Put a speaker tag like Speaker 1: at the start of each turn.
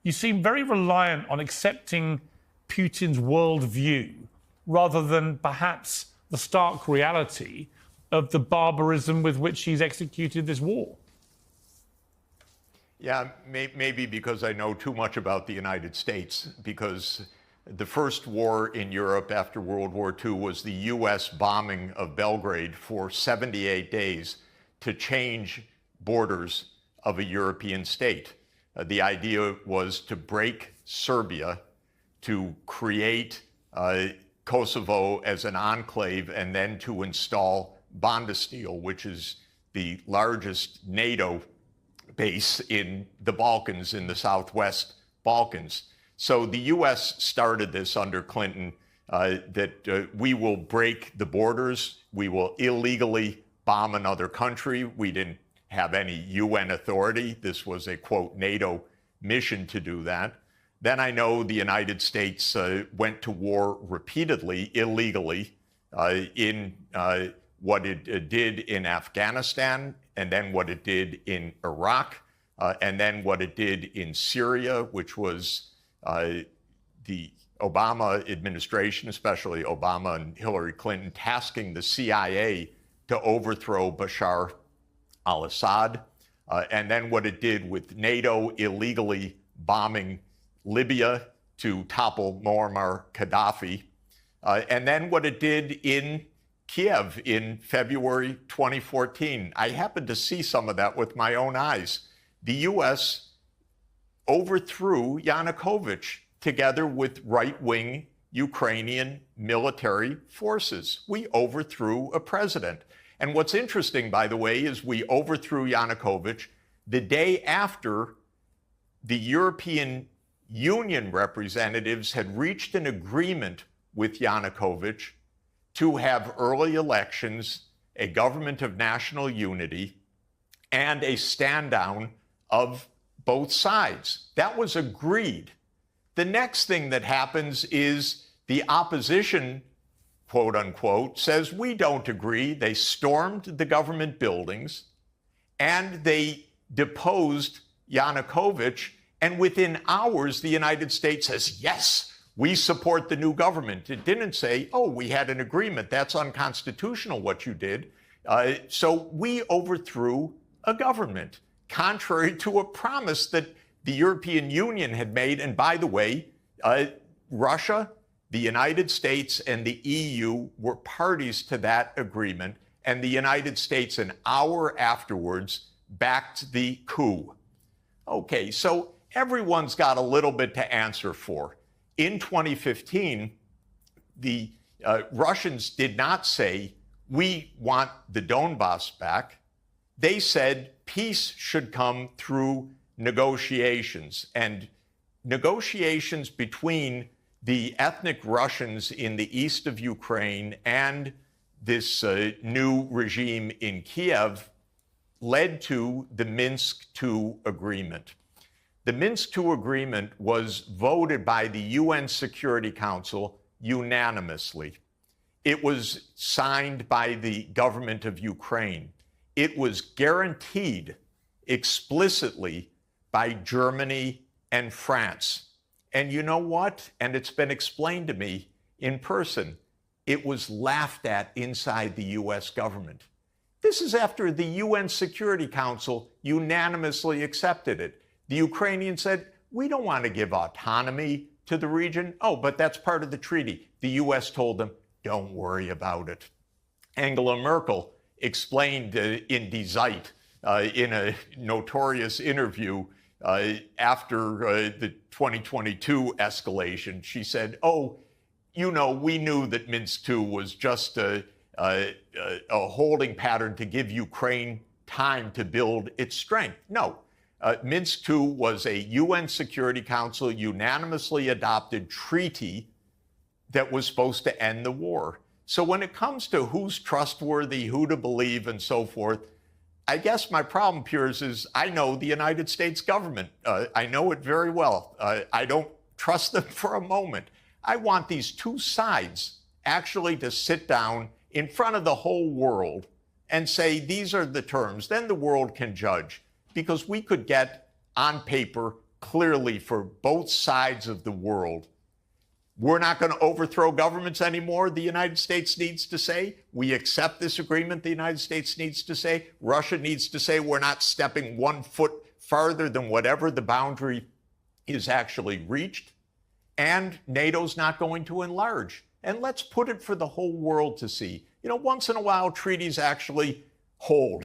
Speaker 1: you seem very reliant on accepting Putin's worldview rather than perhaps the stark reality of the barbarism with which he's executed this war.
Speaker 2: Yeah, maybe because I know too much about the United States, because the first war in Europe after World War II was the U.S. bombing of Belgrade for 78 days to change borders of a European state. The idea was to break Serbia, to create Kosovo as an enclave, and then to install Bondesteel, which is the largest NATO base in the Balkans, in the Southwest Balkans. So the U.S. started this under Clinton, that we will break the borders, we will illegally bomb another country. We didn't have any UN authority. This was a, quote, NATO mission to do that. Then I know the United States went to war repeatedly, illegally, in what it did in Afghanistan, and then what it did in Iraq, and then what it did in Syria, which was the Obama administration, especially Obama and Hillary Clinton, tasking the CIA to overthrow Bashar al-Assad, and then what it did with NATO illegally bombing Libya to topple Muammar Gaddafi, and then what it did in Kiev in February 2014. I happened to see some of that with my own eyes. The U.S. overthrew Yanukovych together with right-wing Ukrainian military forces. We overthrew a president. And what's interesting, by the way, is we overthrew Yanukovych the day after the European Union representatives had reached an agreement with Yanukovych to have early elections, a government of national unity, and a stand-down of both sides. That was agreed. The next thing that happens is the opposition, quote unquote, says we don't agree. They stormed the government buildings and they deposed Yanukovych. And within hours, the United States says, yes, we support the new government. It didn't say, oh, we had an agreement. That's unconstitutional what you did. So we overthrew a government, contrary to a promise that the European Union had made. And by the way, Russia, the United States, and the EU were parties to that agreement. And the United States, an hour afterwards, backed the coup. Okay, so everyone's got a little bit to answer for. In 2015, the Russians did not say, we want the Donbass back. They said peace should come through negotiations, and negotiations between the ethnic Russians in the east of Ukraine and this new regime in Kiev led to the Minsk II agreement. The Minsk II agreement was voted by the UN Security Council unanimously. It was signed by the government of Ukraine. It was guaranteed explicitly by Germany and France. And you know what? And it's been explained to me in person. It was laughed at inside the US government. This is after the UN Security Council unanimously accepted it. The Ukrainians said, we don't want to give autonomy to the region. Oh, but that's part of the treaty. The US told them, don't worry about it. Angela Merkel explained in Die Zeit, in a notorious interview after the 2022 escalation, she said, oh, you know, we knew that Minsk II was just a holding pattern to give Ukraine time to build its strength. No. Minsk II was a UN Security Council unanimously adopted treaty that was supposed to end the war. So when it comes to who's trustworthy, who to believe, and so forth, I guess my problem, Piers, is I know the United States government. I know it very well. I don't trust them for a moment. I want these two sides actually to sit down in front of the whole world and say, these are the terms. Then the world can judge. Because we could get, on paper, clearly for both sides of the world. We're not going to overthrow governments anymore, the United States needs to say. We accept this agreement, the United States needs to say. Russia needs to say we're not stepping 1 foot farther than whatever the boundary is actually reached. And NATO's not going to enlarge. And let's put it for the whole world to see. You know, once in a while, treaties actually hold.